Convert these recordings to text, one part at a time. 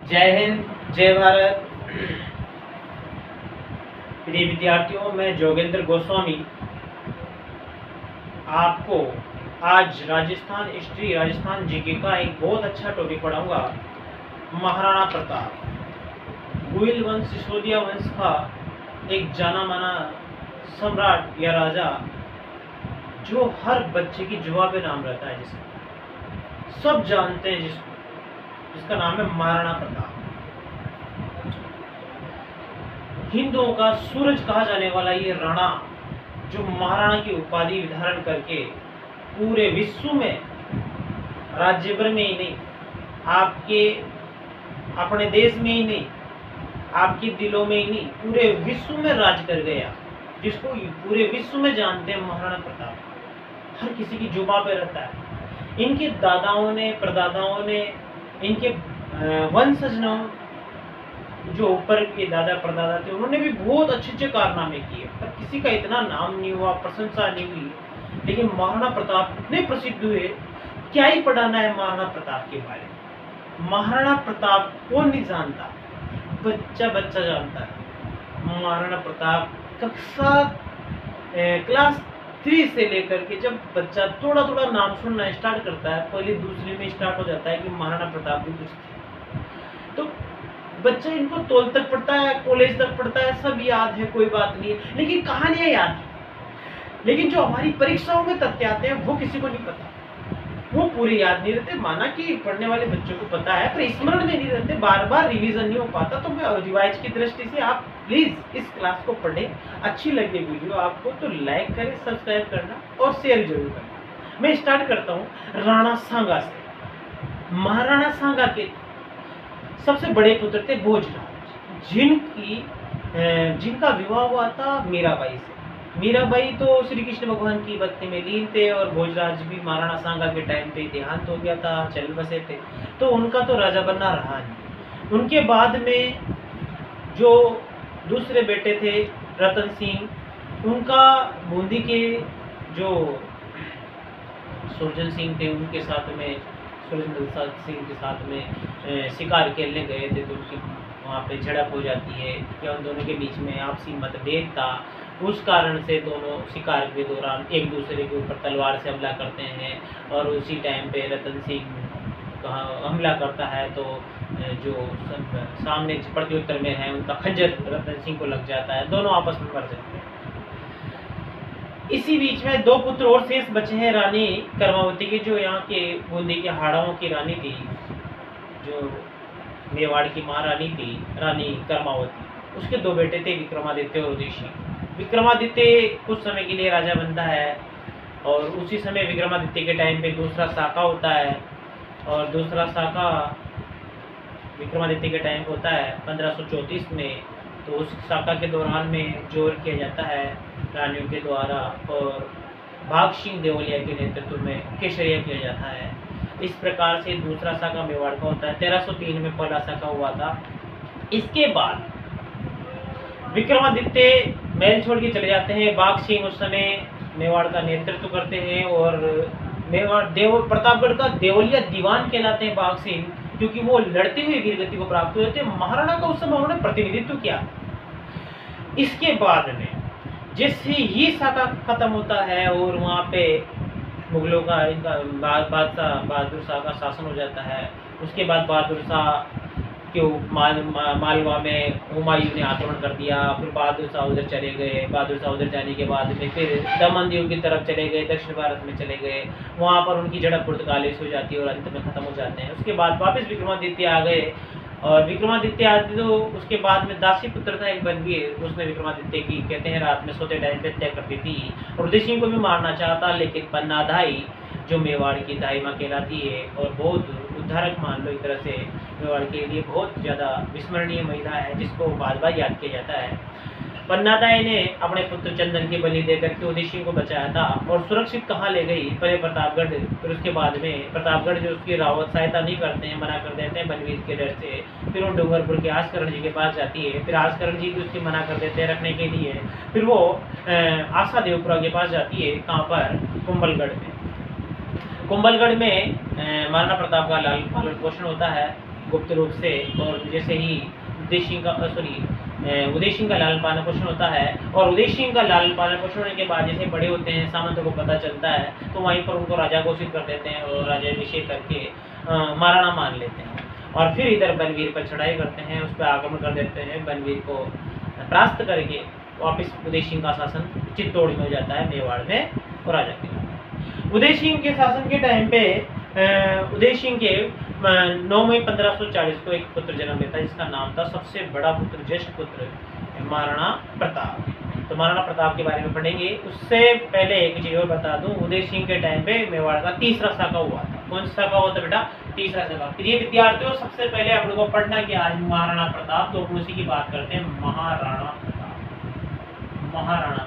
जय हिंद, जय भारत। प्रिय विद्यार्थियों, मैं जोगेंद्र गोस्वामी आपको आज राजस्थान हिस्ट्री, राजस्थान जीके का एक बहुत अच्छा टॉपिक पढ़ाऊंगा। महाराणा प्रताप गोइल वंश, सिसोदिया वंश का एक जाना माना सम्राट या राजा, जो हर बच्चे की जुबां पे नाम रहता है, जिसे सब जानते हैं, जिसका नाम है महाराणा प्रताप। हिंदुओं का सूरज कहा जाने वाला ये राणा, जो महाराणा की उपाधि धारण करके पूरे विश्व में, राज्य भर में ही नहीं, आपके अपने देश में ही नहीं, आपके दिलों में ही नहीं, पूरे विश्व में राज कर गया, जिसको पूरे विश्व में जानते हैं महाराणा प्रताप। हर किसी की जुबां पे रहता है। इनके दादाओं ने, परदादाओं ने, इनके वंशज ने, जो ऊपर के दादा परदादा थे, उन्होंने भी बहुत अच्छे अच्छे कारनामे किए, पर किसी का इतना नाम नहीं हुआ, प्रशंसा नहीं हुई। लेकिन महाराणा प्रताप इतने प्रसिद्ध हुए, क्या ही पढ़ाना है महाराणा प्रताप के बारे में। महाराणा प्रताप कौन नहीं जानता, बच्चा बच्चा जानता है। महाराणा प्रताप कक्षा क्लास 3 से लेकर के, जब बच्चा थोड़ा थोड़ा नाम सुनना स्टार्ट करता है, पहले दूसरे में स्टार्ट हो जाता है कि महाराणा प्रताप भी कुछ थे, तो बच्चा इनको 12 तक पढ़ता है, कॉलेज तक पढ़ता है, सब याद है, कोई बात नहीं है, लेकिन कहानियां याद है। लेकिन जो हमारी परीक्षाओं में तथ्य आते हैं, वो किसी को नहीं पता, वो पूरे याद नहीं रहते। माना कि पढ़ने वाले बच्चों को पता है, पर स्मरण में नहीं रहते, बार बार रिवीजन नहीं हो पाता। तो मैं रिवाइज की दृष्टि से आप प्लीज इस क्लास को पढ़ें। अच्छी लगे वीडियो आपको तो लाइक करें, सब्सक्राइब करना और शेयर जरूर करना। मैं स्टार्ट करता हूँ राणा सांगा से। महाराणा सांगा के सबसे बड़े पुत्र थे भोजराज, जिनका विवाह हुआ था मीराबाई से। मीराबाई तो श्री कृष्ण भगवान की भक्ति में लीन थे, और भोजराज भी महाराणा सांगा के टाइम पे देहांत हो गया था, चल बसे थे, तो उनका तो राजा बनना रहा नहीं। उनके बाद में जो दूसरे बेटे थे रतन सिंह, उनका बूंदी के जो सुरजन सिंह थे, उनके साथ में, सुरेंद्र सिंह के साथ में शिकार खेलने गए थे, तो उनकी वहाँ पे झड़प हो जाती है, या उन दोनों के बीच में आपसी मतभेद था। उस कारण से दोनों शिकार के दौरान एक दूसरे के ऊपर तलवार से हमला करते हैं, और उसी टाइम पे रतन सिंह हमला करता है, तो जो सामने प्रत्युत्तर में है, उनका खंजर रतन सिंह को लग जाता है, दोनों आपस में मर जाते हैं। इसी बीच में 2 पुत्र और शेष बचे हैं रानी कर्मावती की, जो यहाँ के बूंदी के हाड़ाओं की रानी थी, जो मेवाड़ की महारानी थी, रानी कर्मावती। उसके 2 बेटे थे, विक्रमादित्य और उदयसिंह। विक्रमादित्य कुछ समय के लिए राजा बनता है, और उसी समय विक्रमादित्य के टाइम पे दूसरा शाका होता है, और दूसरा शाका विक्रमादित्य के टाइम होता है 1534 में। तो उस शाका के दौरान में जोर किया जाता है रानियों के द्वारा, और भाग सिंह देवलिया के नेतृत्व में केसरिया किया जाता है। इस प्रकार से दूसरा शाका मेवाड़ का होता है। 1303 में पहला शाका हुआ था। इसके बाद विक्रमादित्य महल छोड़ के चले जाते हैं। बाघ सिंह उस समय मेवाड़ का नेतृत्व करते हैं, और मेवाड़ प्रतापगढ़ का देवलिया दीवान कहलाते हैं बाघ सिंह, क्योंकि वो लड़ते हुए वीरगति को प्राप्त हुए थे। महाराणा का उस समय उन्होंने प्रतिनिधित्व किया। इसके बाद में जैसे ही शाका खत्म होता है, और वहाँ पे मुगलों का, इनका बादशाह बहादुर शाह का शासन हो जाता है। उसके बाद बहादुर शाह के मालवा में हुमायूं ने आक्रमण कर दिया। फिर बहादुर शाह उधर चले गए। बहादुर शाह उधर जाने के बाद में फिर दमन दीव की तरफ चले गए, दक्षिण भारत में चले गए। वहाँ पर उनकी झड़प पुर्तगाली से हो जाती है, और अंत में खत्म हो जाते हैं। उसके बाद वापस विक्रमादित्य आ गए, और विक्रमादित्य आदि तो उसके बाद में दासी पुत्र था एक बलबीर, उसने विक्रमादित्य की, कहते हैं, रात में सोते टाइम पे हत्या कर दी थी। और उदय सिंह को भी मारना चाहता, लेकिन पन्नाधाई, जो मेवाड़ की दाई माँ कहलाती है, और बहुत उद्धारक मान लो एक तरह से, मेवाड़ के लिए बहुत ज़्यादा विस्मरणीय महिला है, जिसको बार बार याद किया जाता है। पन्नादाई ने अपने पुत्र चंदन की बलि देकर के उदय सिंह को बचाया था, और सुरक्षित कहाँ ले गई, पहले प्रतापगढ़, फिर उसके बाद में प्रतापगढ़ जो उसकी रावत सहायता नहीं करते हैं, मना कर देते हैं बलवीर के डर से। फिर वो डूंगरपुर के आसकरण जी के पास जाती है, फिर आसकरण जी भी उसकी मना कर देते हैं रखने के लिए। फिर वो आशा देवपुरा के पास जाती है, कहाँ पर, कुंभलगढ़ में। कुंभलगढ़ में महाराणा प्रताप का लालन पालन पोषण होता है। गुप्त रूप से, और जैसे ही उदय सिंह का लालन पालन पोषण होता है, और उदय सिंह का लालन पालन पोषण होने के बाद जैसे बड़े होते हैं, सामंतों को पता चलता है, तो वहीं पर उनको राजा घोषित कर देते हैं और राज्याभिषेक करके महाराणा मान लेते हैं। और फिर इधर बनवीर पर चढ़ाई करते हैं, उस पर आक्रमण कर देते हैं, बनवीर को परास्त करके वापस उदय सिंह का शासन चित्तौड़ में हो जाता है, मेवाड़ में, और राजा के उदय सिंह के शासन के टाइम पे उदय सिंह के 9 मई 1540 को एक पुत्र जन्म लेता है, जिसका नाम था, सबसे बड़ा पुत्र, ज्येष्ठ पुत्र, महाराणा प्रताप। तो महाराणा प्रताप के बारे में पढ़ेंगे। उससे पहले एक चीज और बता दूं, उदय सिंह के टाइम पे मेवाड़ का तीसरा शाखा हुआ था। कौन सा शाखा हुआ था बेटा? तीसरा शाखा। प्रिय विद्यार्थियों, सबसे पहले आप लोगों को पढ़ना क्या है? महाराणा प्रताप। तो अपन उसी की बात करते हैं, महाराणा प्रताप। महाराणा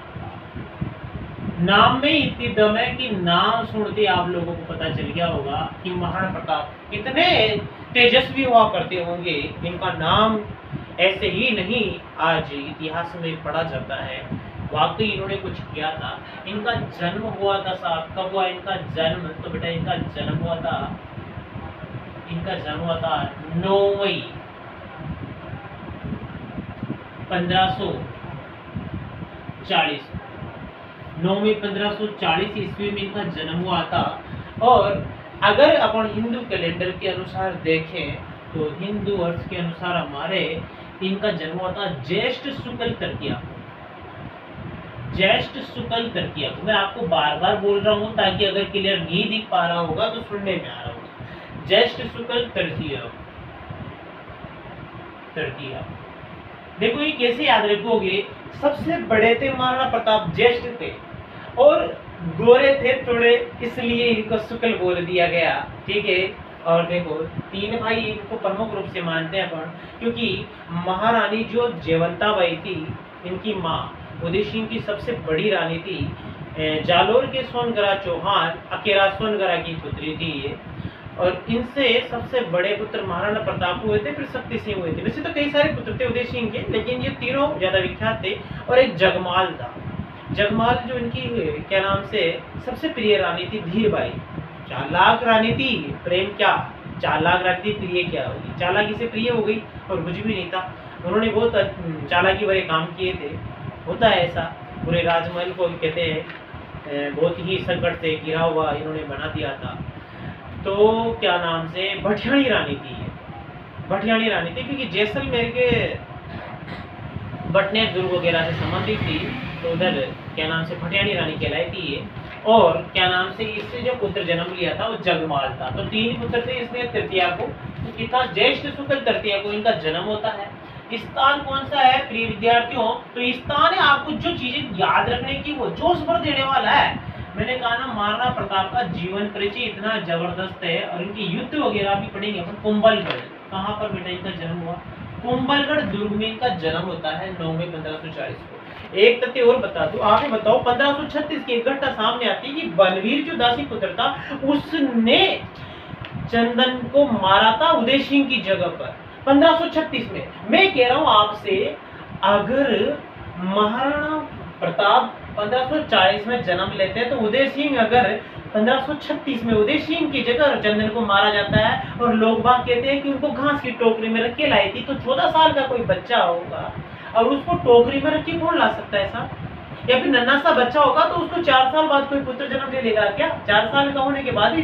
नाम में इतनी दम है कि नाम सुनते आप लोगों को पता चल गया होगा कि महाराणा प्रताप कितने तेजस्वी हुआ करते होंगे। इनका नाम ऐसे ही नहीं आज इतिहास में पढ़ा जाता है, वाकई इन्होंने कुछ किया था। इनका जन्म हुआ था साहब, कब हुआ इनका जन्म? तो बेटा इनका जन्म हुआ था 9 मई 1540। 9 मई 1540 ईस्वी में इनका जन्म हुआ था। और अगर अपन हिंदू कैलेंडर के अनुसार देखें तो हिंदू वर्ष के अनुसार हमारे इनका जन्म हुआ था ज्येष्ठ शुक्ल तृतीया को। ज्येष्ठ शुक्ल तृतीया को मैं आपको बार बार बोल रहा हूं ताकि अगर क्लियर नहीं दिख पा रहा होगा तो सुनने में आ रहा होगा। ज्येष्ठ शुक्ल तृतीया। देखो ये कैसे याद रखोगे? सबसे बड़े थे महाराणा प्रताप, ज्येष्ठ थे और गोरे थे थोड़े, इसलिए इनको शुक्ल बोल दिया गया। ठीक है। और देखो तीन भाई इनको प्रमुख रूप से मानते हैं अपन, क्योंकि महारानी जो जयवंताबाई थी, इनकी माँ उदय सिंह की सबसे बड़ी रानी थी। जालोर के सोनगरा चौहान अकेरा सोनगरा की पुत्री थी ये, और इनसे सबसे बड़े पुत्र महाराणा प्रताप हुए थे, फिर शक्ति सिंह हुए थे। वैसे तो कई सारे पुत्र थे उदय सिंह के, लेकिन ये तीनों ज्यादा विख्यात थे। और एक जगमाल था, जगमाल जो इनकी क्या नाम से सबसे प्रिय रानी थी, धीरबाई। चालाक रानी थी, प्रेम क्या, चालाक रानी थी, प्रिय क्या होगी? चालाकी से प्रिय हो गई और कुछ भी नहीं था। उन्होंने बहुत चालाकी भरे काम किए थे। होता है ऐसा, पूरे राजमहल को कहते हैं बहुत ही संकट से घिरा हुआ इन्होंने बना दिया था। तो क्या नाम से भटियाणी रानी थी ये, भटियाणी रानी थी, क्योंकि जैसलमेर के बटनेर दुर्ग वगैरह से संबंधित थी, तो उधर क्या नाम से भटियाणी रानी कहलाई थी ये। और क्या नाम से इससे जो पुत्र जन्म लिया था वो जगमाल था। तो तीन पुत्र थे, इसलिए तृतीया को, तो कितना ज्येष्ठ शुक्ल तृतीया को इनका जन्म होता है। स्थान कौन सा है प्रिय विद्यार्थियों? तो स्थान है आपको जो चीजें याद रखने की वो जोश भर देने वाला है। मैंने कहा ना, महाराणा प्रताप का जीवन परिचय इतना जबरदस्त है, और इनके युद्ध वगैरह भी पढ़ेंगे अपन। कुंभलगढ़, कहाँ पर बेटा इनका जन्म हुआ? कुंभलगढ़ दुर्ग में इनका जन्म होता है 9 मई 1540 को। एक तथ्य और बता दूं, आप ही बताओ, 1536 की एक घटना सामने आती है कि बनवीर जो दासी पुत्र था, उसने चंदन को मारा था उदय सिंह की जगह पर 1536 में। मैं कह रहा हूं आपसे, अगर महाराणा प्रताप 1540 में जन्म लेते हैं तो उदय सिंह अगर 1536 में उदय सिंह की जगह चंदन को मारा जाता है, और लोग बाग कहते हैं कि उनको घास की टोकरी में रख के लाई थी, तो 14 साल का कोई बच्चा होगा और उसको टोकरी में रख के कौन ला सकता है साहब? या फिर नन्हा सा बच्चा होगा तो उसको 4 साल बाद कोई पुत्र जन्म दे देगा क्या? 4 साल का होने के बाद ही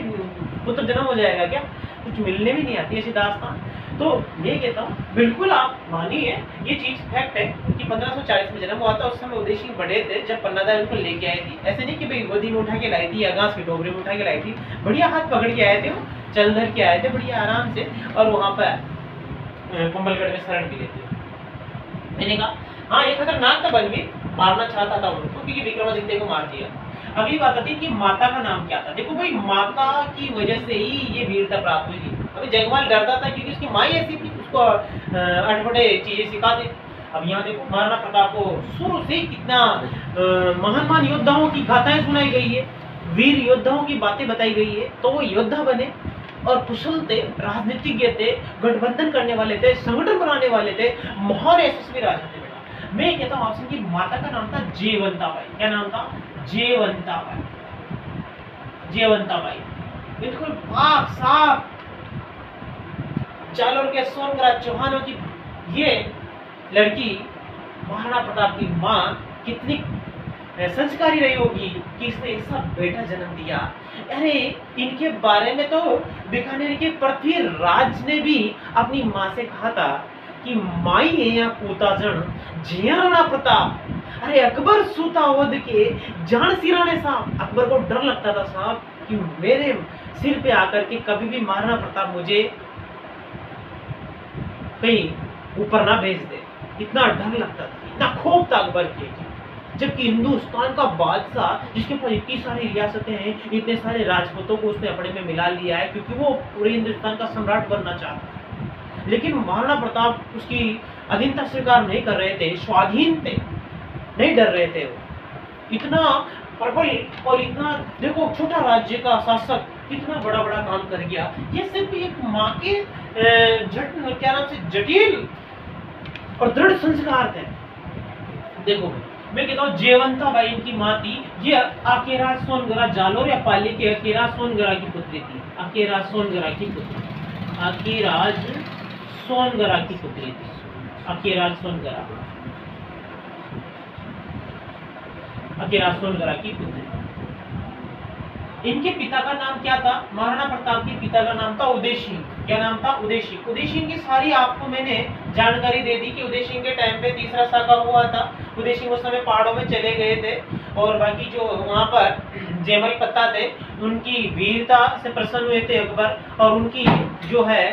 पुत्र जन्म हो जाएगा क्या? कुछ मिलने भी नहीं आती ऐसी दास्तान। तो ये कहता हूँ, बिल्कुल आप मानिए ये चीज फैक्ट है कि 1540 में जन्म हुआ था। उस समय उदय सिंह बड़े थे जब पन्नादा उनको लेके आए थे। ऐसे नहीं कि भाई गोदी में उठा के लाई थी या घास की टोकरी में उठा के लाई थी, बढ़िया हाथ पकड़ के आए थे, वो चल धर के आए थे बढ़िया आराम से, और वहां पर कुंभलगढ़ में शरण भी लेते। मैंने कहा हाँ, ये खतरनाक था, बनवीर मारना चाहता था उनको, क्योंकि विक्रमादित्य को मार दिया। अगली बात आती है कि माता का नाम क्या था। देखो भाई, माता की वजह से ही ये वीरता प्राप्त हुई थी। अभी जगमाल डरता था क्योंकि उसकी माँ ऐसी थी, उसको अटपटे चीजें सिखा दी। अब यहाँ देखो, महाराणा प्रताप को शुरू से कितना महान योद्धाओं की गाथाएं सुनाई गई है, वीर योद्धाओं की बातें बताई गई है, तो वो योद्धा बने और कुशल थे, राजनीतिज्ञ थे, गठबंधन करने वाले थे, संगठन बनाने वाले थे, महान यशस्वी राजा थे। बेटा मैं कहता हूँ आपसे कि माता का नाम था जयवंताबाई। क्या नाम था? जयवंताबाई। जयवंताबाई बिल्कुल साफ जालोर के सोनग्राज चौहानों की ये लड़की महाराणा प्रताप की माँ कितनी संस्कारी रही होगी कि इसने ऐसा बेटा जन्म दिया। अरे इनके बारे में तो बीकानेर के पृथ्वीराज ने भी अपनी माँ से कहा था कि माई है या पूता जन जिया राणा प्रताप। अरे अकबर सूता वध के जान सिराने साहब, अकबर को डर लगता था साहब कि मेरे सिर पे आकर के कभी भी महाराणा प्रताप मुझे कहीं ऊपर ना भेज दे, इतना डर लगता था, इतना खौफ था अकबर के। जबकि हिंदुस्तान का बादशाह जिसके पास इतनी सारी रियासतें हैं, इतने सारे राजपूतों को उसने अपने में मिला लिया है क्योंकि वो पूरे हिंदुस्तान का सम्राट बनना चाहता था। लेकिन महाराणा प्रताप उसकी अधीनता स्वीकार नहीं कर रहे थे, स्वाधीन थे, नहीं डर रहे थे। वो इतना प्रबल और इतना, देखो छोटा राज्य का शासक कितना बड़ा बड़ा काम कर गया। ये सिर्फ एक माँ के क्या नाम से जटिल और दृढ़ संस्कार थे। देखो मैं कहता हूँ जयवंता बाई इनकी माँ थी। ये अकेराज सोनगरा जालोर या पाली के अकेराज सोनगरा की पुत्री थी। अकेराज सोनगरा की पुत्री, अकेराज सोनगरा की पुत्री थी। अकेराज सोनगरा, अकेराज सोनगरा की पुत्री। इनके पिता का नाम क्या था? महाराणा प्रताप के पिता का नाम था उदय सिंह। क्या नाम था? उदय सिंह। उदय सिंह की सारी आपको मैंने जानकारी दे दी कि उदय सिंह के टाइम पे तीसरा शाखा हुआ था। उदय सिंह उस समय पहाड़ों में चले गए थे और बाकी जो वहाँ पर जयमल पत्ता थे उनकी वीरता से प्रसन्न हुए थे अकबर, और उनकी जो है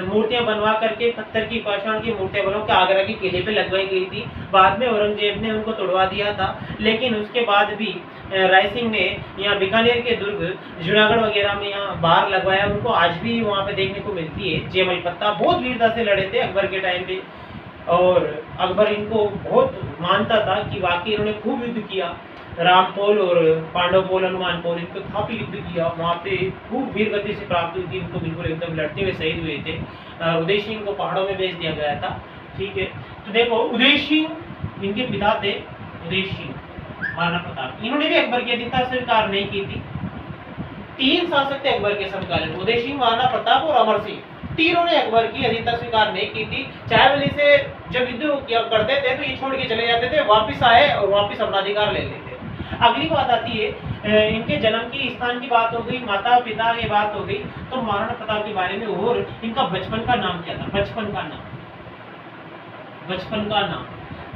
मूर्तियां बनवा करके पत्थर की पाषाण की मूर्तियां बनवा के आगरा के किले पे लगवाई गई थी। बाद में औरंगजेब ने उनको तोड़वा दिया था, लेकिन उसके बाद भी राय सिंह ने यहाँ बीकानेर के दुर्ग जूनागढ़ वगैरह में यहाँ बाहर लगवाया। उनको आज भी वहाँ पे देखने को मिलती है। जयमल पत्ता बहुत वीरता से लड़े थे अकबर के टाइम पे, और अकबर इनको बहुत मानता था कि वाकई इन्होंने खूब युद्ध किया। रामपोल और पांडवपोल, हनुमानपोल, इनको काफी युद्ध किया। वहाँ पे खूब वीर गति से प्राप्त हुई थी। इनको बिल्कुल एकदम लड़ते हुए शहीद हुए थे। उदय सिंह को पहाड़ों में भेज दिया गया था। ठीक है, तो देखो उदय सिंह इनके पिता थे। उदय सिंह महाराणा प्रताप, इन्होंने भी अकबर की अधीनता स्वीकार नहीं की थी। तीन शासक थे अकबर के समकालीन, उदय सिंह, महाराणा प्रताप और अमर सिंह। तीनों ने अकबर की अधीनता स्वीकार नहीं की थी। चायवली से जब युद्ध किया करते थे तो ये छोड़ के चले जाते थे, वापिस आए और वापिस अपना अधिकार ले लेते। अगली बात आती है इनके जन्म की स्थान की बात हो गई, माता पिता की बात हो गई, तो महाराणा प्रताप के बारे में और इनका बचपन का नाम क्या था? बचपन का नाम, बचपन का नाम,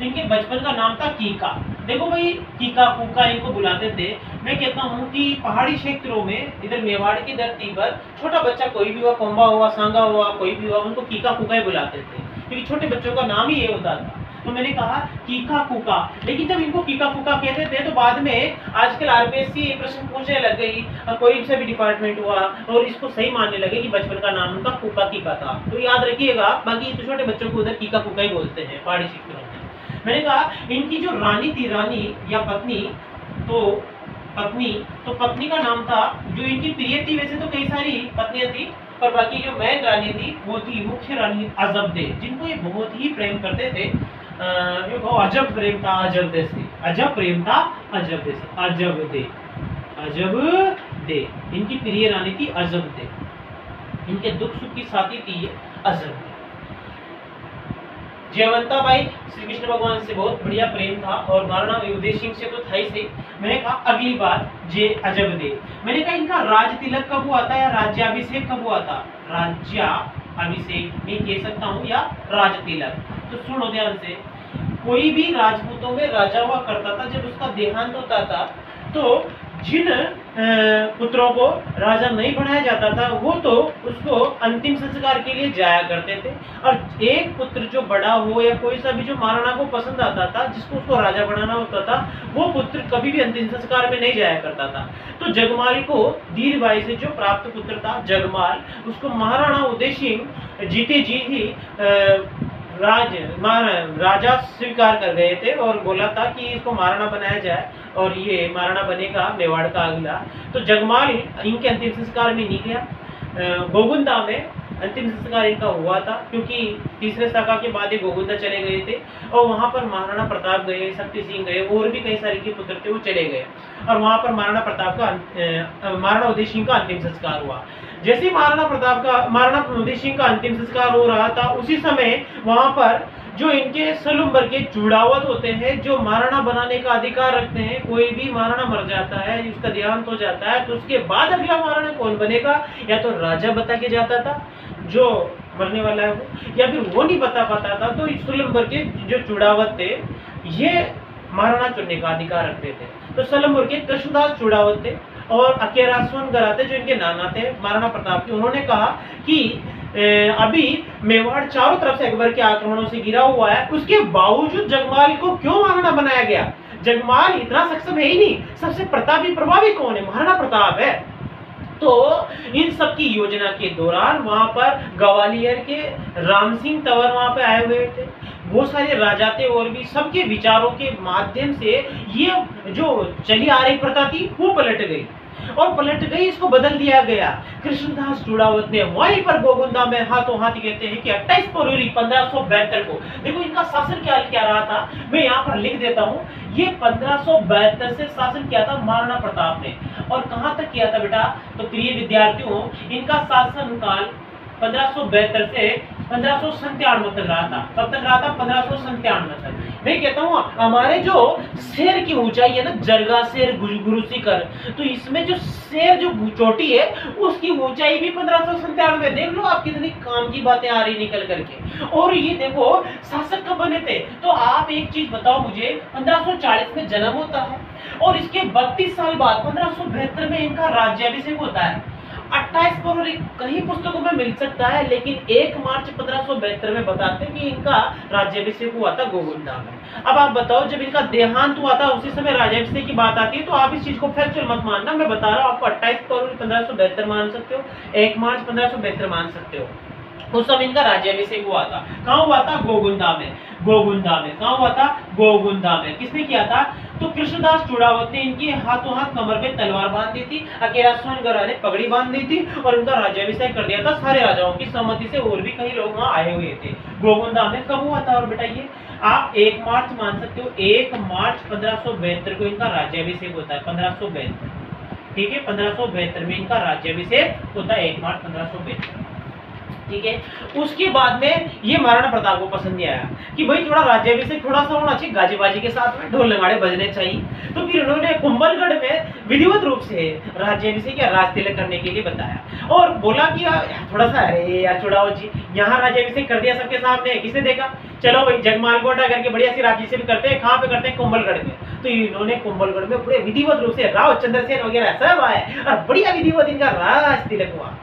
इनके बचपन का नाम था कीका। देखो भाई, कीका कूका इनको बुलाते थे। मैं कहता हूँ कि पहाड़ी क्षेत्रों में, इधर मेवाड़ की धरती पर छोटा बच्चा कोई भी हुआ, कोंबा हुआ, सांगा हुआ, कोई भी हुआ, उनको कीका कूका ही बुलाते थे क्योंकि छोटे बच्चों का नाम ही ये होता था। तो मैंने कहा कीका कूका, लेकिन जब इनको कीका कूका कहते थे तो बाद में आजकल आरपीएससी प्रश्न पूछने लग गई, कोई सा भी डिपार्टमेंट हुआ, और इसको सही मानने लगे कि बचपन का नाम उनका कूका कीका था। तो याद रखिएगा, बाकी तो छोटे बच्चों को उधर कीका कूका ही बोलते हैं पहाड़ी क्षेत्रों में। मैंने कहा इनकी जो रानी थी, रानी या पत्नी, तो पत्नी का नाम था, जो इनकी प्रिय थी, वैसे तो कई सारी पत्नियां थी, पर बाकी जो मेन रानी थी वो थी मुख्य रानी अजबदे, जिनको ये बहुत ही प्रेम करते थे। अजब प्रेम था अजबदे से, अजब प्रेम था अजबदे से, अजबदे, अजबदे इनकी प्रिय रानी थी अजबदे। इनके दुख सुख की साथी थी ये अजबदे। जयवंता बाई श्री कृष्ण भगवान से बहुत बढ़िया प्रेम था, और महाराणा उदय सिंह से तो था ही सही। मैंने कहा अगली बात जे अजबदे, मैंने कहा इनका राज तिलक कब हुआ था या राज्याभिषेक कब हुआ था? राज्याभिषेक मैं कह सकता हूँ या राज तिलक। तो सुनो ध्यान से, कोई भी राजपूतों में राजा हुआ करता था, जब उसका देहांत होता था तो जिन पुत्रों को राजा नहीं बनाया जाता था वो तो उसको अंतिम संस्कार के लिए जाया करते थे, और एक पुत्र जो बड़ा हो या कोई सा भी जो महाराणा को पसंद आता था, जिसको उसको राजा बनाना होता था, वो पुत्र कभी भी अंतिम संस्कार में नहीं जाया करता था। तो जगमाल को धीरबाई से जो प्राप्त पुत्र था जगमाल, उसको महाराणा उदय सिंह जीते जी ही राजा स्वीकार कर गए थे और बोला था कि इसको महाराणा बनाया जाए, और ये महाराणा बनेगा मेवाड़ का अगला। तो जगमाल इनके अंतिम संस्कार में नहीं गया। गोगुंदा में अंतिम संस्कार इनका हुआ था, क्योंकि तीसरे शाखा के बाद ये गोगुंदा चले गए थे और वहां पर महाराणा प्रताप गए, शक्ति सिंह गए, और भी कई सारे के पुत्र थे वो चले गए और वहां पर महाराणा उदय सिंह का अंतिम संस्कार हुआ। जैसे ही महाराणा उदय सिंह का अंतिम संस्कार हो रहा था, उसी समय वहां पर जो इनके सलूम्बर के चूड़ावत होते हैं, जो महाराणा बनाने का अधिकार रखते हैं, कोई भी महाराणा मर जाता है, उसका देहांत हो जाता है, तो उसके बाद अगला महाराणा कौन बनेगा, या तो राजा बता के जाता था जो मरने वाला है वो, या फिर वो नहीं बता पाता था तो सलूम्बर के जो चूड़ावत थे ये महाराणा चुनने का अधिकार रखते थे। तो सलूम्बर के कृष्णदास चूड़ावत थे और अकेरासवन थे जो इनके नाना थे महाराणा प्रताप के। उन्होंने कहा कि अभी मेवाड़ चारों तरफ से अकबर के आक्रमणों से घिरा हुआ है, उसके बावजूद जगमाल को क्यों महाराणा बनाया गया? जगमाल इतना सक्षम है ही नहीं, सबसे प्रतापी प्रभावी कौन है? महाराणा प्रताप है। तो इन सब की योजना के दौरान वहां पर ग्वालियर के राम सिंह तंवर वहां पे आए हुए थे, बहुत सारे राजा थे, और भी सबके विचारों के माध्यम से ये जो चली आ रही प्रथा थी वो पलट गई और पलट गई, इसको बदल दिया गया। कृष्णदास चूड़ावत ने वहीं पर गोगुंदा में हाथों हाथ कहते हैं कि 28 फरवरी 1572 को, देखो इनका शासन क्या रहा था, मैं यहाँ पर लिख देता हूँ। ये 1572 से शासन किया था महाराणा प्रताप ने, और कहाँ तक किया था बेटा? तो प्रिय विद्यार्थियों, इनका शासन काल 1572 से 1597 तक रहा था। कब तक रहा था? 1597 तक। मैं कहता हूँ हमारे जो शेर की ऊंचाई है ना, जरगा शेर गुरु शिखर, तो इसमें जो शेर जो चोटी है उसकी ऊंचाई भी 1597। देख लो आप कितनी काम की बातें आ रही निकल करके। और ये देखो शासक कब बने थे, तो आप एक चीज बताओ मुझे, 1540 में जन्म होता है और इसके 32 साल बाद 1572 में इनका राज्याभिषेक होता है। 28 फरवरी कहीं पुस्तकों में मिल सकता है, लेकिन 1 मार्च 1572 में बताते हैं कि इनका राज्याभिषेक हुआ था गोगुंदा में। अब आप बताओ, जब इनका देहांत हुआ था उसी समय राज्याभिषेक की बात आती है, तो आप इस चीज को फैक्चुअल मत मानना, मैं बता रहा हूँ आपको। 28 फरवरी 1572 मान सकते हो, 1 मार्च 1572 मान सकते हो। उस समय इनका राज्याभिषेक हुआ था। कहाँ हुआ था? गोगुंदा में। कहाँ हुआ था? गोगुंदा में। किसने किया था? तो कृष्णदास चूड़ावत ने इनकी हाथों हाथ कमर पे तलवार बांध दी थी, अकेरासवन ने पगड़ी बांध दी थी और इनका राज्याभिषेक कर दिया था सारे राजाओं की सहमति से, और भी कई लोग वहां आए हुए थे। गोगुंदा में कब हुआ था? और बताइए आप 1 मार्च मान सकते हो, 1 मार्च 1572 को इनका राज्याभिषेक होता है। 1572, ठीक है, 1572 में इनका राज्याभिषेक होता है, 1 मार्च 1572, ठीक है। उसके बाद में ये महाराणा प्रताप को पसंद नहीं आया कि भाई थोड़ा राज्याभिषेक थोड़ा सा होना चाहिए, गाजीबाजी के साथ में ढोल नगाड़े बजने चाहिए। तो फिर उन्होंने कुंभलगढ़ में विधिवत रूप से राज्याभिषेक या राज तिलक करने के लिए बताया और बोला कि थोड़ा सा, अरे यार चूड़ावत जी, यहाँ राज्याभिषेक कर दिया सबके सामने, किसने देखा? चलो भाई जगमाल को हटा करके बढ़िया सी राज्याभिषेक करते हैं। कहाँ पे करते हैं? कुंभलगढ़ में। तो इन्होंने कुंभलगढ़ में बड़े विधिवत रूप से राव चंद्रसेन वगैरह सब आए और बढ़िया विधिवत इनका राज तिलक हुआ।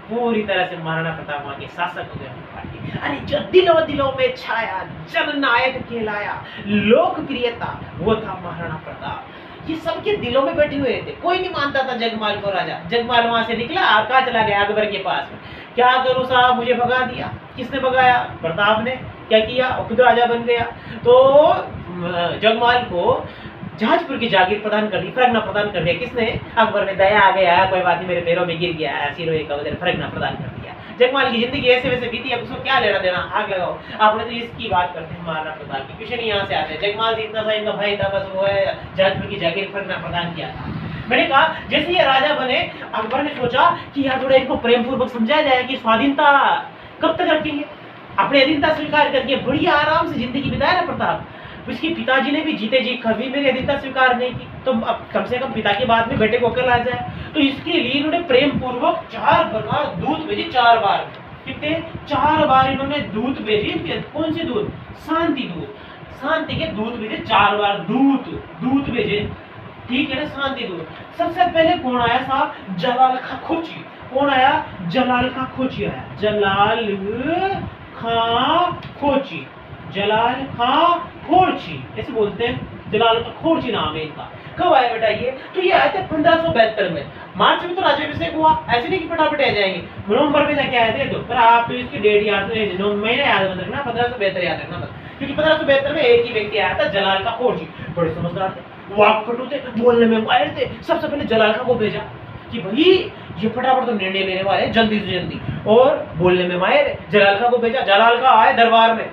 पूरी तरह से महाराणा प्रताप वहां के शासक हो गए। अरे जो दिलों में छाया, जननायक कहलाया, लोकप्रियता, वो था महाराणा प्रताप। ये सबके दिलों में बैठे हुए थे, कोई नहीं मानता था जगमाल को राजा। जगमाल वहां से निकला और कहाँ चला गया? अकबर के पास में। क्या करूं साहब, मुझे भगा दिया। किसने भगाया? प्रताप ने। क्या किया? खुद राजा बन गया। तो जगमाल को जहाजपुर की जागीर प्रदान कर दी, फरगना प्रदान कर दिया। किसने? अकबर ने। दया आ गया, कोई बात नहीं, मेरे पैरों में गिर गया, सिरों का उधर फरगना प्रदान कर दिया। जगमाल की जिंदगी ऐसे वैसे बीती, अब उसको क्या लेना देना, आग लगाओ। आपने तो इसकी बात करते हैं महाराणा प्रताप की, क्वेश्चन यहाँ से आते हैं। जगमाल जी इतना सा इनका भाई था, बस वो है जहाजपुर की जागीर फरगना प्रदान किया था। मैंने कहा जैसे ये राजा बने, अकबर ने सोचा कि यार थोड़ा इनको प्रेम पूर्वक समझाया जाए कि स्वाधीनता कब तक रखेंगे, अपनी अधीनता स्वीकार करके बढ़िया आराम से जिंदगी बिताया ना प्रताप। उसके पिताजी ने भी जीते जी कभी मेरी अधीनता स्वीकार नहीं की, तो अब कम से कम पिता के बाद में बेटे को अकल आ जाए। तो इसके लिए इन्होंने प्रेम पूर्वक 4 बार दूत भेजे। 4 बार, कितने? 4 बार इन्होंने दूत भेजे। कौन से दूत? शांति दूत, शांति के दूत भेजे। 4 बार दूत भेजे, ठीक है ना, शांति दूत। सबसे पहले कौन आया साहब? जलाल खां खोची। कौन आया? जलाल खां खोची आया। जलाल खां खोची ऐसे बोलते हैं, जलाल खां खोची नाम है इनका। कब आया बेटा ये? तो ये आए थे 1572 में। मार्च में तो राज्याभिषेक हुआ, ऐसे नहीं कि फटाफट आ जाएंगे, नवंबर में जाके आए थे। तो पर आप तो इसकी डेट याद, महीना याद मत रखना, 1572 याद रखना बस, क्योंकि 1572 में एक ही व्यक्ति आया था, जलाल खां खोची। बड़े समझदार थे, वाकपटु थे, बोलने में माहिर थे। सबसे पहले जलाल खां को भेजा। कि भाई ये फटाफट तो निर्णय लेने वाले हैं जल्दी से जल्दी, और बोलने में माहिर है। जलाल खां को भेजा, जलाल खां आए दरबार में,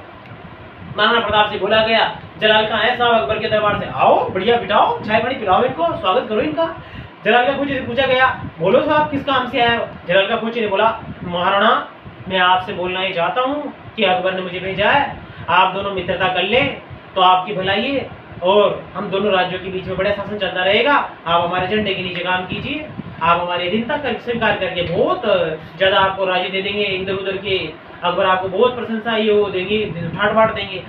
महाराणा प्रताप से बोला गया जलाल खां आए साहब अकबर के दरबार से, आओ बढ़िया बिठाओ, चाय पानी पिलाओ इनको, स्वागत करो इनका। जलाल खां फौजी से पूछा गया, बोलो साहब किस काम से आए हो? जलाल खां फौजी ने बोला, महाराणा मैं आपसे बोलना ही चाहता हूँ कि अकबर ने मुझे भेजा है, आप दोनों मित्रता कर लें तो आपकी भलाई है, और हम दोनों राज्यों के बीच में बड़ा शासन चलता रहेगा। आप हमारे झंडे के नीचे काम कीजिए, आप हमारे अधीनता कर स्वीकार करके बहुत ज्यादा आपको राज्य दे देंगे इधर उधर के, अकबर आपको बहुत प्रशंसा ये वो देंगे, ठाट बाट देंगे।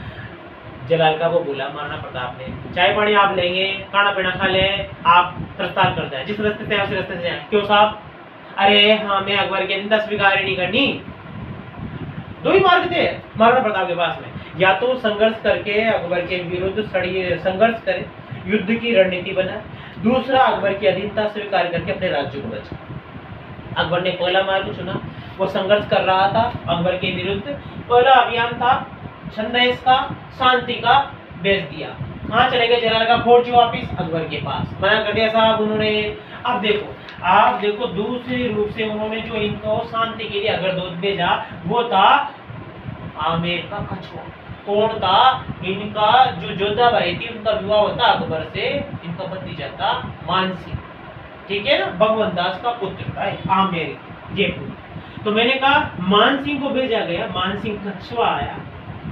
जलाल खां को बोला महाराणा प्रताप ने, चाय पानी आप लेंगे, खाना पीना खा लें, आप प्रस्थान कर जाए, जिस रास्ते से उस रास्ते से जाए। क्यों साहब? अरे हाँ, मैं अकबर के अधीनता स्वीकार ही नहीं करनी। दो ही मार्ग थे महाराणा प्रताप के पास में, या तो संघर्ष करके अकबर के विरुद्ध संघर्ष करे, युद्ध की रणनीति बनाए, दूसरा अकबर की अधीनता स्वीकार करके अपने राज्य को बचाए। अकबर ने पहला मार्ग चुना, वो संघर्ष कर रहा था अकबर के विरुद्ध। पहला अभियान था छंदेस का, शांति का, बेच दिया। कहाँ चले गए? जलाल खां फौजी वापिस अकबर के पास, मना कर दिया साहब उन्होंने। अब देखो आप देखो, दूसरे रूप से उन्होंने जो इनको शांति के लिए अग्रदूत भेजा वो था आमेर का कछुआ। कौन था? इनका जो जोधा भाई थी उनका विवाह होता अकबर से, इनका भतीजा था मानसिंह, ठीक है ना, भगवंत दास का पुत्र था आमेर जयपुर। तो मैंने कहा मानसिंह को भेजा गया, मानसिंह कछुआ आया।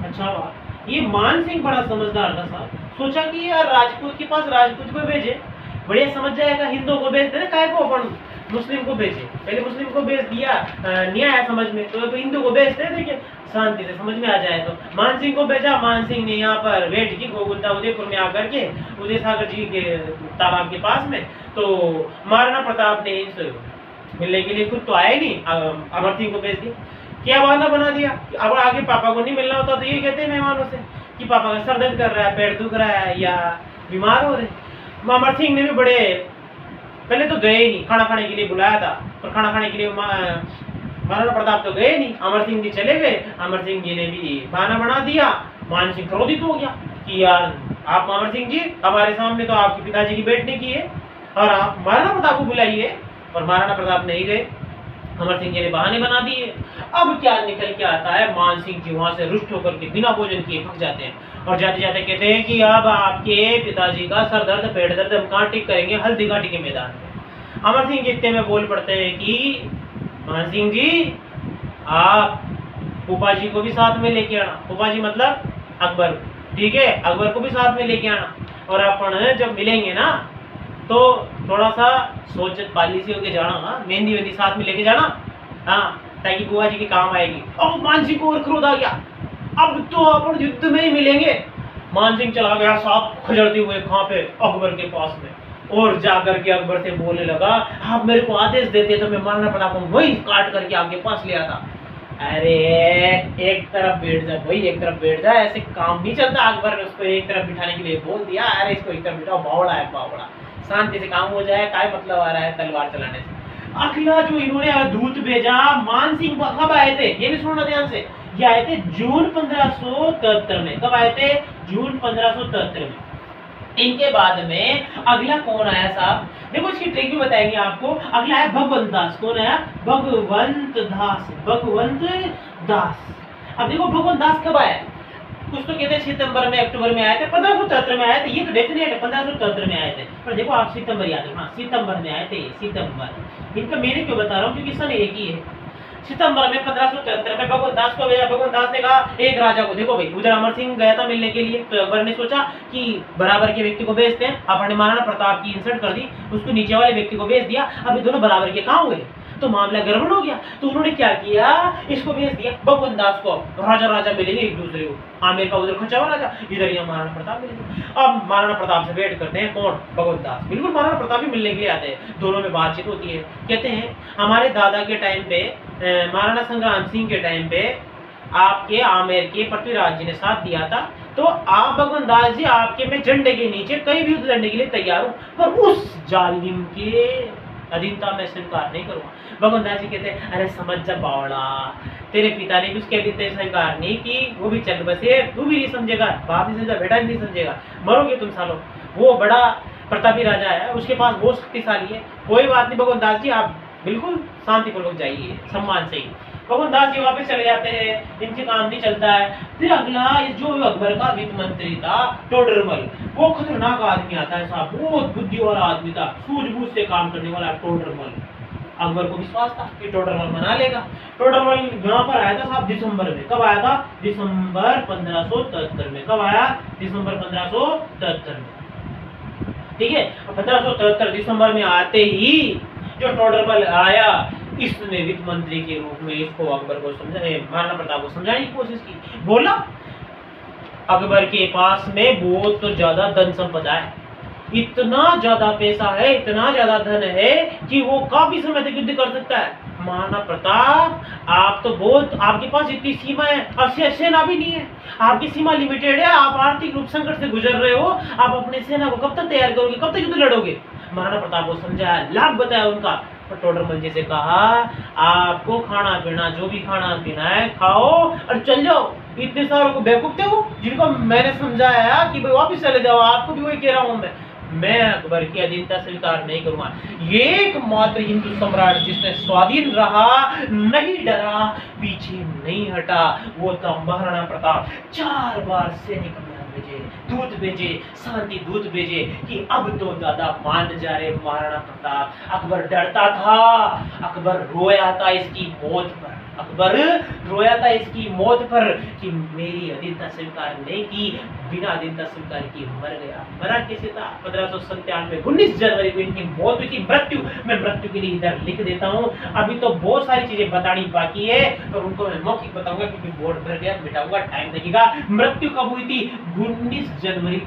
अच्छा, ये मानसिंह बड़ा समझदार था साहब, सोचा कि यार राजपूत के पास राजपूत को भेजे, बढ़िया समझ जाएगा, हिंदुओं को भेजते ना, काय को अपन मुस्लिम को भेजे, पहले मुस्लिम को भेज दिया, नहीं आया समझ में तो हिंदू को भेजते हैं, देखिए शांति से समझ में आ जाए। तो मानसिंह को भेजा, मानसिंह ने यहाँ पर वेट की गोकुलता उदयपुर में आकर के उदय सागर जी के तालाब के पास में। तो महाराणा प्रताप ने मिलने के लिए खुद तो आया ही नहीं, अमर सिंह को भेज दिया। क्या बहाना बना दिया? अब आगे पापा को नहीं मिलना होता तो ये कहते हैं मेहमानों से कि पापा का सर दर्द कर रहा है, पेट दुख रहा है या बीमार हो रहे। अमर सिंह ने भी बड़े पहले तो गए ही नहीं, खाना खाने के लिए बुलाया था पर खाना खाने के लिए महाराणा प्रताप तो गए नहीं, अमर सिंह जी चले गए। अमर सिंह जी ने भी बहाना बना दिया। मान सिंह क्रोधित हो गया कि यार आप अमर सिंह जी हमारे सामने तो आपके पिताजी की बैठने की है और आप महाराणा प्रताप को बुलाइए, और महाराणा प्रताप नहीं गए। अमर सिंह जी ने बहाने बना दिए। अब क्या निकल के आता है, मान सिंह जी वहां से रुष्ट होकर के बिना भोजन किए भाग जाते हैं और जाते जाते कहते हैं कि अब आपके पिताजी का सर दर्द पेट दर्द हम कहाँ ठीक करेंगे, हल्दी घाटी के मैदान में। अमर सिंह जी इतने में बोल पड़ते हैं कि मान सिंह जी आप फूफा जी को भी साथ में लेके आना, फूफा जी मतलब अकबर, ठीक है, अकबर को भी साथ में लेके आना, और अपन जब मिलेंगे ना तो थोड़ा सा सोच पाली सी होके जाना, मेहंदी वेंदी साथ में लेके जाना, हाँ, ताकि बुआ जी के काम आएगी। अब मान सिंह को और क्रोध आ गया, अब तो अपन युद्ध में ही मिलेंगे। मान सिंह चला गया साथ खजड़ते हुए कहाँ पे, अकबर के पास में, और जाकर के अकबर से बोलने लगा आप मेरे को आदेश देते तो मैं महाराणा प्रताप को वही काट करके आपके पास ले आता। अरे एक तरफ बैठ जा भाई, एक तरफ बैठ जा, ऐसे काम नहीं चलता। अकबर ने उसको एक तरफ बिठाने के लिए बोल दिया, अरे इसको एक तरफ बिठाओ, बावड़ा है बावड़ा, शांति से काम हो जाए, क्या मतलब आ रहा है तलवार चलाने से। अगला जो इन्होंने दूत भेजा, मान सिंह कब आए थे ये भी सुनना ध्यान से, ये आए थे जून 1573 में। कब आए थे? जून 1573 में। इनके बाद में अगला कौन आया साहब, देखो इसकी ट्रिक भी बताएंगे आपको। अगला है भगवंत दास। कौन आया? भगवंत दास, भगवंत दास। अब देखो भगवंत दास कब आया, कुछ तो कहते हैं सितंबर में अक्टूबर में आए थे, 1573 में आए थे, ये तो डेफिनेट है 1573 में आए थे, पर देखो आप सितंबर याद रखना, सितंबर में आए थे, सितंबर। इनका मैंने क्यों बता रहा हूँ, क्योंकि सन एक ही है। सितंबर में 1573 में भगवंत दास को भेजा। भगवंत दास ने कहा एक राजा को, देखो भाई उधर अमर सिंह गया था मिलने के लिए, तो अकबर ने सोचा कि बराबर के व्यक्ति को भेजते हैं, अपने महाराणा प्रताप की इंसल्ट कर दी, उसको नीचे वाले व्यक्ति को भेज दिया। अब ये दोनों बराबर के कहाँ हुए, तो मामला गड़बड़ हो गया। तो उन्होंने क्या किया, इसको भेज दिया भगवंत दास को, राजा राजा मिलेंगे एक दूसरे को, आमेर का उधर खचा हुआ राजा, इधर यहाँ महाराणा प्रताप मिलेंगे। अब महाराणा प्रताप से वेट करते हैं कौन, भगवंत दास, बिल्कुल महाराणा प्रताप भी मिलने के लिए आते हैं, दोनों में बातचीत होती है। कहते हैं हमारे दादा के टाइम पे, महाराणा संग्राम सिंह के टाइम पे आपके आमेर के पृथ्वीराज जी ने साथ दिया था, तो आप भगवंत दास जी आपके मैं झंडे के नीचे कहीं भी युद्ध लड़ने के लिए तैयार हूँ, पर उस जालिम के अधीनता में स्वीकार नहीं करूँगा। भगवंत दास जी कहते हैं अरे समझ जा बावड़ा, तेरे पिता ने भी उसके अधीनता स्वीकार नहीं की, वो भी चल बसे, तू भी नहीं समझेगा, बाप नहीं समझा, बेटा भी नहीं समझेगा, मरोगे तुम सालों। वो बड़ा प्रतापी राजा है, उसके पास बहुत शक्तिशाली है। कोई बात नहीं भगवान दास जी, आप बिल्कुल शांतिपूर्वक जाइए, सम्मान से ही। भगवान दास जी वापस चले जाते हैं, इनसे काम नहीं चलता है। फिर अगला जो अकबर का वित्त मंत्री था टोडरमल, वो खतरनाक आदमी आता है साहब, बहुत बुद्धि वाला आदमी था, सूझबूझ से काम करने वाला टोडरमल। अकबर को विश्वास था कि टोडरमल मना लेगा। टोडरमल यहाँ पर आया था साहब दिसंबर में। कब आया था? दिसंबर 1573 में। कब आया? दिसंबर 1573 में। ठीक है, 1573 दिसंबर में आते ही जो टोडरमल आया, इसने वित्त मंत्री के रूप में इसको अकबर को महाराणा प्रताप को समझाने की कोशिश की। बोला अकबर के पास में बहुत तो ज्यादा धन संपदा है, इतना ज्यादा पैसा है, इतना ज्यादा धन है कि वो काफी समय तक युद्ध कर सकता है। महाराणा प्रताप, आप तो बहुत, आपके पास इतनी सीमा है, अब सेना भी नहीं है, आपकी सीमा लिमिटेड है, आप आर्थिक रूप संकट से गुजर रहे हो, आप अपनी सेना को कब तक तैयार करोगे, कब तक युद्ध लड़ोगे? महाराणा प्रताप को समझाया, लाभ बताया उनका। तो टोडरमल जी से कहा, आपको खाना पीना, जो भी खाना पीना है खाओ और चल जाओ। इतने सारों को बेवकूफ थे वो, जिनको मैंने समझाया कि भाई वापस चले जाओ, आपको भी वही कह रहा हूं मैं अकबर की अधीनता स्वीकार नहीं करूंगा। एकमात्र हिंदू सम्राट जिसने स्वाधीन रहा, नहीं डरा, पीछे नहीं हटा, वो था महाराणा प्रताप। 4 बार सैनिक भेजे, दूत भेजे, शांति दूत भेजे कि अब तो दादा मान जा रहे महाराणा प्रताप। अकबर डरता था, अकबर रोया था इसकी मौत पर, अकबर रोया था इसकी मौत पर कि मेरी अधीनता स्वीकार नहीं की, बिना अधीनता स्वीकार की मर गया। मरा कैसे था? 1597 में 19 जनवरी को इनकी मौत हुई थी। मृत्यु, मैं मृत्यु के लिए इधर लिख देता हूँ। अभी तो बहुत सारी चीजें बतानी बाकी है, तो उनको मैं मौखिक बताऊंगा क्योंकि बोर्ड भर गया, मिटाऊंगा, टाइम लगेगा। मृत्यु कब हुई थी? 19 जनवरी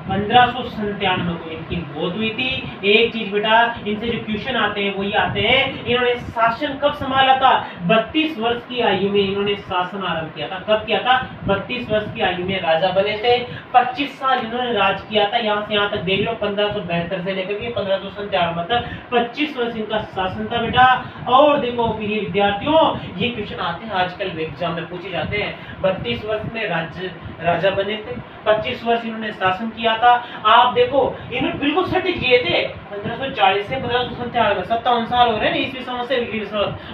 1597 को इनकी मौत हुई थी। एक चीज बेटा, इनसे जो क्वेश्चन आते हैं वही आते हैं, इन्होंने शासन कब संभाला था? 32 वर्ष की आयु में इन्होंने शासन आरंभ किया था। कब किया था? 32 वर्ष की आयु में राजा बने थे। 25 साल इन्होंने राज किया था, यहाँ से यहाँ तक देख लो, 1572 से लेकर के 1597 तक 25 वर्ष इनका शासन था बेटा। और देखो प्रिय विद्यार्थियों, ये क्वेश्चन आते हैं आजकल एग्जाम में पूछे जाते हैं। 32 वर्ष में राजा बने थे, 25 वर्ष इन्होंने शासन किया था। आप देखो इन्होंने बिल्कुल सटीक जिए थे, 1540 से 1597 में 57 साल हो रहे हैं ईस्वी सन् से,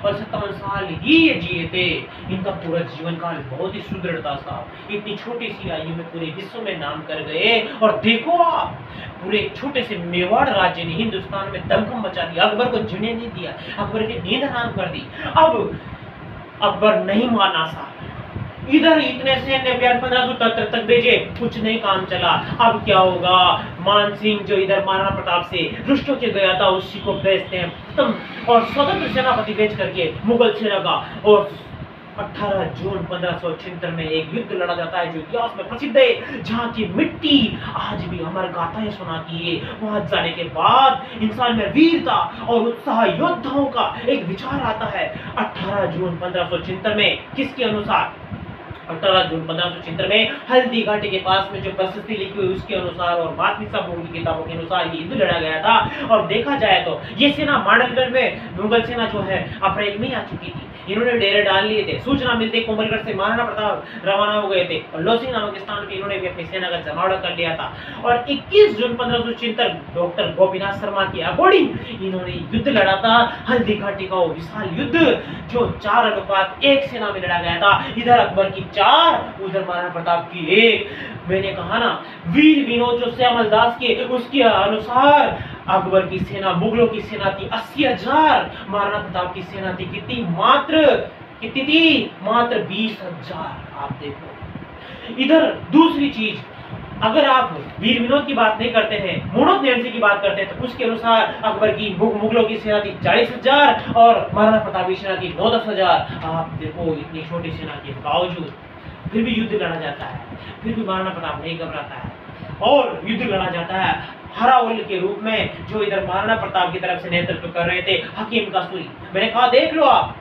और 57 साल ही ये जिए थे। इनका पूरा जीवन काल बहुत ही सुदृढ़ था साहब। इतनी छोटी सी आयु में पूरे विश्व में नाम कर गए। और देखो आप, पूरे छोटे से मेवाड़ राज्य ने हिंदुस्तान में दमकम मचा दिया, अकबर को जीने नहीं दिया, अकबर की नींद हराम कर दी। अब अकबर नहीं माना साहब, इधर इतने सैन्य अभियान 1573 तक भेजे, कुछ नहीं काम चला। अब क्या होगा? मान सिंह जो इधर महाराणा प्रताप से रुष्ट होके गया था, उसी को भेजते हैं तुम, और स्वतंत्र सेनापति भेज करके मुगल सेना का। और 18 जून 1576 में एक युद्ध लड़ा जाता है जो इतिहास में प्रसिद्ध है, जहाँ की मिट्टी आज भी अमर गाथाएं सुनाती है। वहां जाने के बाद इंसान में वीरता और उत्साह, योद्धाओं का एक विचार आता है। 18 जून 1576 में किसके अनुसार? 18 जून 1576 में हल्दी घाटी के पास में जो प्रशस्ति लिखी हुई उसके अनुसार और मातमिसा बोर्ड की किताबों के अनुसार ये युद्ध लड़ा गया था। और देखा जाए तो ये सेना मांडलगढ़ में, मुगल सेना जो है अप्रैल में आ चुकी थी। इन्होंने डेरे डाल लिए थे। सूचना मिलते कोमलगढ़ से महाराणा प्रताप रवाना हो गए थे और लोसिंग नामक स्थान पे इन्होंने भी अपनी सेना का जमावड़ा कर लिया था। और 21 जून 1576 डॉक्टर गोपीनाथ शर्मा के अकॉर्डिंग इन्होंने युद्ध लड़ा था, हल्दी घाटी का वो विशाल युद्ध जो 4:1 सेना में लड़ा गया था। इधर अकबर की 4, उधर महाराणा प्रताप की 1। मैंने कहा ना, वीर विनोद जो श्यामल दास के, उसके अनुसार अकबर की सेना, मुगलों की सेना थी 80,000, महाराणा प्रताप की सेना थी कितनी? कितनी थी? मात्र 20,000। आप देखो इधर दूसरी चीज, अगर आप वीर विनोद की बात नहीं करते हैं, मोड़ोत्नेरसी की बात करते हैं, तो उसके अनुसार अकबर की मुगलों की सेना थी 40,000 और महाराणा प्रताप की सेना थी 9-10,000। आप देखो इतनी छोटी सेना के बावजूद फिर भी युद्ध लड़ा जाता है, फिर भी महाराणा प्रताप नहीं घबराता है और युद्ध लड़ा जाता है हरावल के रूप में, जो इधर महाराणा प्रताप की तरफ से नेतृत्व कर रहे थे हकीम कासूरी। मैंने कहा देख लो आप,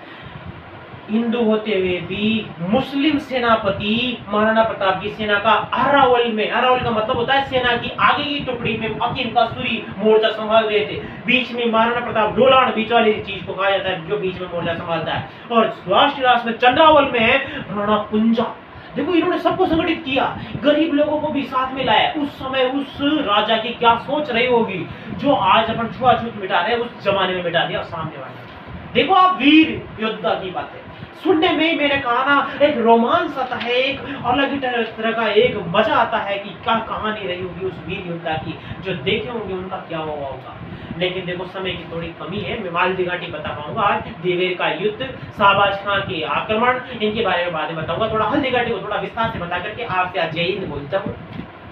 हिंदू होते हुए भी मुस्लिम सेनापति महाराणा प्रताप की सेना का अरावल में, अरावल का मतलब होता है सेना की आगे की टुकड़ी में हकीम कासूरी मोर्चा संभाल रहे थे। बीच में महाराणा प्रताप डोलान, बीच वाली चीज को कहा जाता है जो बीच में मोर्चा संभालता है। और राष्ट्रीय राज में चंद्रावल में राणा कुंजा देखो इन्होंने सबको संगठित किया, गरीब लोगों को भी साथ में लाया। उस समय उस राजा की क्या सोच रही होगी, जो आज अपन छुआछूत मिटा रहे हैं उस जमाने में मिटा दिया सामने वाले। देखो आप वीर योद्धा की बातें सुनने में ही मैंने कहा ना, एक रोमांस आता है, एक अलग ही तरह का एक मजा आता है कि क्या कहानी रही होगी उस वीर योद्धा की, जो देखे होंगे उनका क्या हुआ होगा। लेकिन देखो समय की थोड़ी कमी है, मैं मालदी घाटी बता पाऊंगा आज, देवेर का युद्ध, शाहबाज खां के आक्रमण, इनके बारे में बाद में बताऊंगा। थोड़ा हल्दी घाटी को थोड़ा विस्तार से बता करके आपसे आज जय हिंद बोलता हूँ।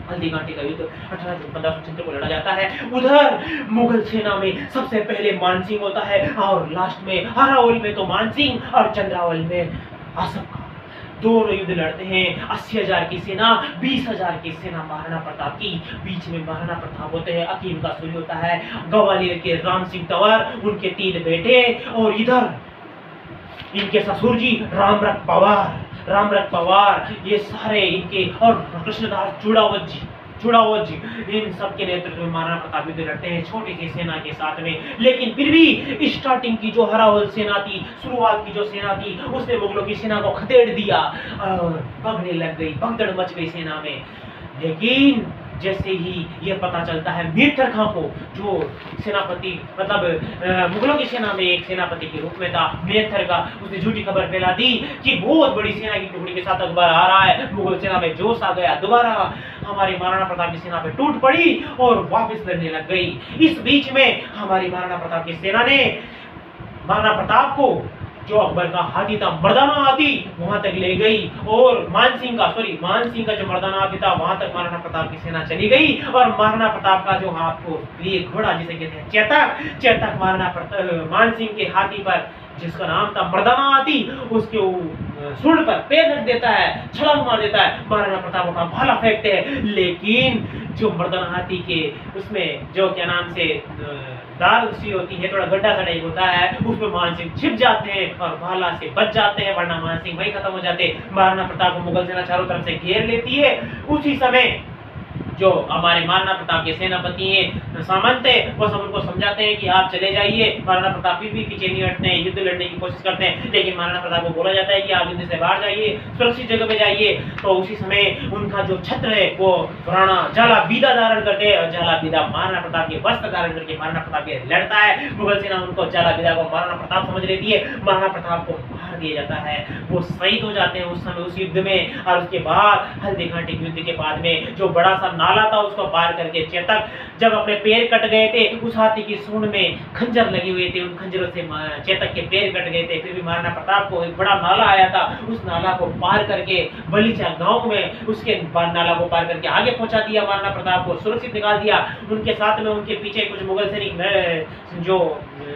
हल्दी घाटी का युद्ध 1576 को लड़ा जाता है। उधर मुगल सेना में सबसे पहले मानसिंह होता है, और लास्ट में हरावल में तो मानसिंह और चंद्रावल में आसफ खां दोनों युद्ध लड़ते हैं। 80,000 की सेना, 20,000 की सेना महाराणा प्रताप की। बीच में महाराणा प्रताप होते हैं, अकीम का सूरी होता है, ग्वालियर के राम सिंह तंवर, उनके 3 बेटे, और इधर इनके ससुर जी रामरख पवार, ये सारे इनके, और कृष्णदास चूड़ावत जी, इन सब के नेतृत्व में महाराणा प्रताप युद्ध लड़ते हैं छोटी सी सेना के साथ में। लेकिन फिर भी स्टार्टिंग की जो हरावल सेना थी, शुरुआत की जो सेना थी, उसने मुगलों की सेना को खदेड़ दिया और भगने लग गई, भगदड़ मच गई सेना में। लेकिन जैसे ही ये पता चलता है मेहतर खां को, जो सेनापति मतलब मुगलों की सेना में एक सेनापति के रूप में था, मेहतर का, उसने झूठी खबर फैला दी कि बहुत बड़ी सेना की टुकड़ी के साथ अकबर आ रहा है। मुगल सेना में जोश आ गया, दोबारा हमारी महाराणा प्रताप की सेना पे टूट पड़ी और वापस लड़ने लग गई। इस बीच में हमारी महाराणा प्रताप की सेना ने महाराणा प्रताप को, जो अकबर का हाथी था मर्दाना हाथी, वहां तक ले गई, और मानसिंह का जो मर्दाना हाथी था वहां तक महाराणा प्रताप की सेना चली गई। और महाराणा प्रताप का जो हाथ को प्रिय घोड़ा जिसे कहते हैं चेतक मानसिंह के हाथी पर, जिसका नाम था मर्दाना हाथी, उसके सूंड पर पैर रख देता है, छलांग मार देता है, महाराणा प्रताप का भाला फेंकते हैं। लेकिन जो मर्दाना हाथी के उसमें जो क्या नाम से दाल सी होती है, थोड़ा गड्ढा सा टाइप होता है, उसमें मानसिंह छिप जाते हैं और भाला से बच जाते हैं, वरना मानसिंह वही खत्म हो जाते। महाराणा प्रताप को मुगल सेना चारों तरफ से घेर लेती है। उसी समय जो हमारे महाराणा प्रताप के सेनापति हैं, सामंत है, वो सब उनको समझाते हैं कि आप चले जाइए। महाराणा प्रताप फिर भी पीछे नहीं हटते हैं, युद्ध लड़ने की कोशिश करते हैं, लेकिन महाराणा प्रताप को बोला जाता है कि आप युद्ध से बाहर जाइए, सुरक्षित जगह पे जाइए। तो उसी समय उनका जो छत्र है वो राणा जाला बीदा धारण करते हैं, और जाला बीदा महाराणा प्रताप के वस्त्र धारण करके महाराणा प्रताप के लड़ता है। मुगल सेना उनको जाला बीदा को महाराणा प्रताप समझ लेती है, महाराणा प्रताप को मार दिया जाता है, वो शहीद हो जाते हैं उस समय उस युद्ध में। और उसके बाद हल्दी घाटी युद्ध के बाद में जो बड़ा सा नाला था उसको पार करके चेतक जब अपने पैर कट गए थे, उस हाथी की सूंड में खंजर लगे हुए थे, उन खंजरों से चेतक के पैर कट गए थे। फिर भी महाराणा प्रताप को एक बड़ा नाला आया था, उस नाला को पार करके बलीचा गांव में उसके नाला को पार करके आगे पहुंचा दिया, महाराणा प्रताप को सुरक्षित निकाल दिया। उनके साथ में उनके पीछे कुछ मुगल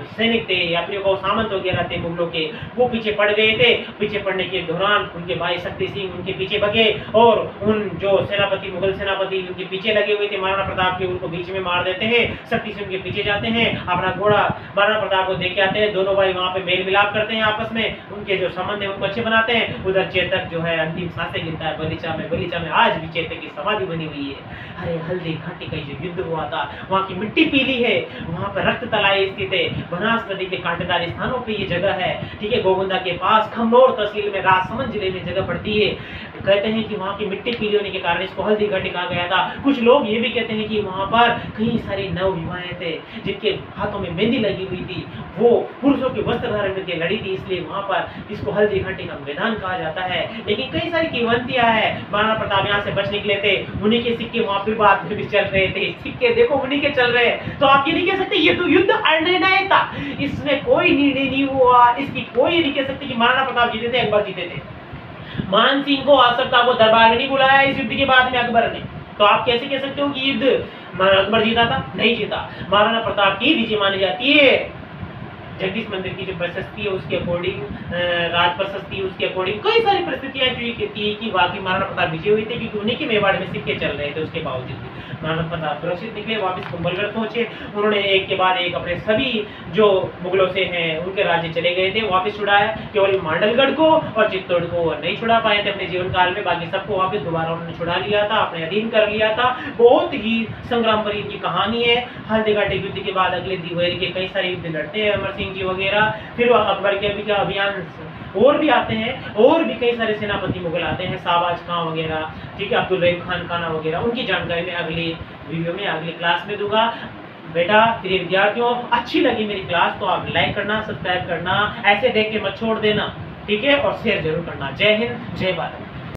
सैनिक थे, अपने को सामंत वगैरह थे मुगलों के, वो पीछे पड़ गए थे। पीछे पड़ने के दौरान उनके भाई शक्ति सिंह उनके पीछे भगे, और उन जो सेनापति मुगल सेनापति उनके पीछे लगे हुए थे महाराणा प्रताप के, उनको बीच में मार देते हैं। शक्ति सिंह उनके पीछे जाते हैं, अपना घोड़ा महाराणा प्रताप को देख के आते हैं। दोनों भाई वहां पे मेल मिलाप करते हैं आपस में, उनके जो संबंध है उनको अच्छे बनाते हैं। उधर चेतक जो है अंतिम सांसें गिनता है बलीचा में आज भी चेतक की समाधि बनी हुई है। अरे हल्दी घाटी का जो युद्ध हुआ था, वहाँ की मिट्टी पीली है, वहाँ पर रक्त तलाई स्थित है, बनास नदी के कांटेदार स्थानों पे ये जगह है, ठीक है। गोगुंदा के पास खमनोर तहसील में राजसमंद जिले में जगह पड़ती है। कहते हैं कि वहाँ की मिट्टी पीली होने के कारण इसको हल्दी घाटी कहा गया था। कुछ लोग ये भी कहते हैं कि वहाँ पर कई सारी नव युवाएं थे जिनके हाथों में मेहंदी लगी हुई थी, वो पुरुषों के वस्त्र धारण करके लड़ी थी, इसलिए वहाँ पर इसको हल्दी घाटी का मैदान कहा जाता है। लेकिन कई सारी किंवदंतियां है, महाराणा प्रताप यहाँ से बच निकले थे, उन्हीं के सिक्के वहाँ पर बाद में भी चल रहे थे, सिक्के देखो उन्हीं के चल रहे हैं। तो आप ये नहीं कह सकते ये तो युद्ध अनिर्णायक था, इसमें कोई निर्णय नहीं हुआ, इसकी कोई नहीं कह सकते कि महाराणा प्रताप जीते थे अकबर जीते थे। मानसिंह को आसफ खां को दरबार में नहीं बुलाया इस युद्ध के बाद में अकबर ने, तो आप कैसे कह सकते हो कि युद्ध अकबर जीता था? नहीं जीता। महाराणा प्रताप की विजय मानी जाती है जगदीश मंदिर की जो प्रशस्ति है उसके अकॉर्डिंग, राज प्रशस्ति उसके अकॉर्डिंग, कई सारी परिस्थितियां जो ये कहती है कि वाकई महाराणा प्रताप विजय हुए थे, क्योंकि उन्हीं के मेवाड़ में सिक्के चल रहे थे। उसके बावजूद महाराणा प्रताप सुरक्षित निकले, वापस कुंभलगढ़ पहुंचे। उन्होंने एक के बाद एक अपने सभी जो मुगलों से हैं उनके राज्य चले गए थे वापस छुड़ाया, केवल मांडलगढ़ को और चित्तौड़ को नहीं छुड़ा पाए थे अपने जीवन काल में, बाकी सबको वापस दोबारा उन्होंने छुड़ा लिया था, अपने अधीन कर लिया था। बहुत ही संग्राम भरी की कहानी है। हल्दी घाटी युद्ध के बाद अगले दिवाली के कई सारे युद्ध लड़ते हैं अमर सिंह जी वगैरह। फिर अकबर के अभी का अभियान और भी आते हैं, और भी कई सारे सेनापति मुगल आते हैं, शाहबाज खां वगैरह, ठीक है, अब्दुल रहीम खान खाना वगैरह। उनकी जानकारी मैं अगली वीडियो में, अगली क्लास में दूंगा। बेटा प्रिय विद्यार्थियों, अच्छी लगी मेरी क्लास तो आप लाइक करना, सब्सक्राइब करना, ऐसे देख के मत छोड़ देना, ठीक है, और शेयर जरूर करना। जय हिंद, जय भारत।